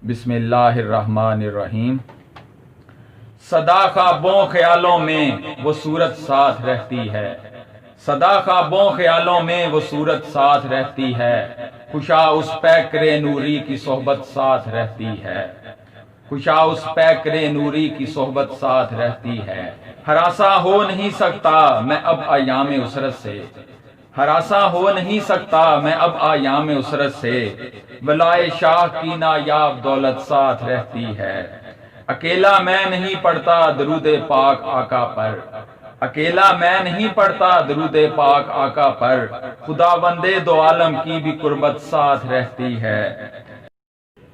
بسم اللہ الرحمن الرحیم۔ صدا خوابوں خیالوں میں وہ صورت ساتھ رہتی ہے، صدا خوابوں خیالوں میں وہ صورت ساتھ رہتی ہے، خوشا اس پیکرے نوری کی صحبت ساتھ رہتی ہے، خوشا اس پیکرے نوری کی صحبت ساتھ رہتی ہے۔ ہراساں ہو نہیں سکتا میں اب ایام اسرت سے، ہراساں ہو نہیں سکتا میں اب ایام اسرت سے، ولائے شاہ کی نایاب دولت ساتھ رہتی ہے۔ اکیلا میں نہیں پڑھتا درود پاک آقا پر، اکیلا میں نہیں پڑھتا درود پاک آقا پر، خدا بندے دو عالم کی بھی قربت ساتھ رہتی ہے۔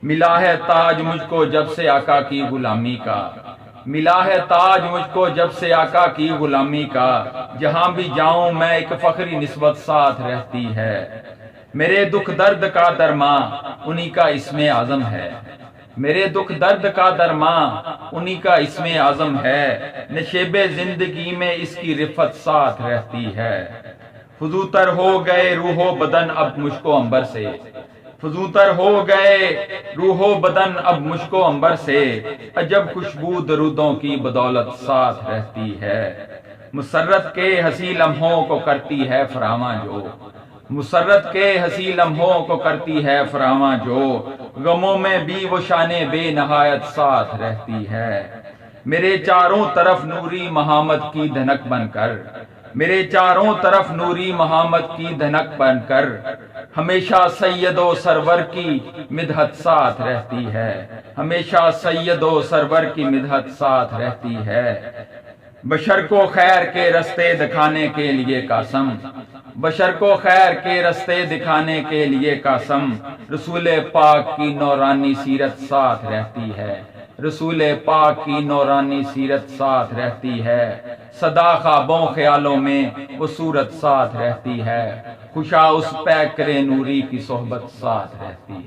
ملا ہے تاج مجھ کو جب سے آقا کی غلامی کا، ملا ہے تاج مجھ کو جب سے آقا کی غلامی کا، جہاں بھی جاؤں میں ایک فخری نسبت ساتھ رہتی ہے۔ میرے دکھ درد کا درماں انہی کا اسم اعظم ہے، میرے دکھ درد کا درماں انہی کا اسم اعظم ہے، نشیب زندگی میں اس کی رفت ساتھ رہتی ہے۔ فزوتر ہو گئے روح و بدن اب مجھ کو عنبر سے، فزوتر ہو گئے روح و بدن اب مجھ کو عنبر سے، عجب خوشبو درودوں کی بدولت ساتھ رہتی ہے۔ مسرت کے حسین لمحوں کو کرتی ہے فراواں جو، مسرت کے حسین لمحوں کو کرتی ہے فراواں جو، غموں میں بھی وہ شان بے نہایت ساتھ رہتی ہے۔ میرے چاروں طرف نوری محمد کی دھنک بن کر، میرے چاروں طرف نوری محمد کی دھنک بن کر، ہمیشہ سید و سرور کی مدحت ساتھ رہتی ہے، ہمیشہ سید و سرور کی مدحت ساتھ رہتی ہے۔ بشر کو خیر کے رستے دکھانے کے لیے قاسم، بشر کو خیر کے رستے دکھانے کے لیے قاسم، رسول پاک کی نورانی سیرت ساتھ رہتی ہے، رسول پاک کی نورانی سیرت ساتھ رہتی ہے۔ صدا خوابوں خیالوں میں وہ صورت ساتھ رہتی ہے، خوشا اس پیکرے نوری کی صحبت ساتھ رہتی ہے۔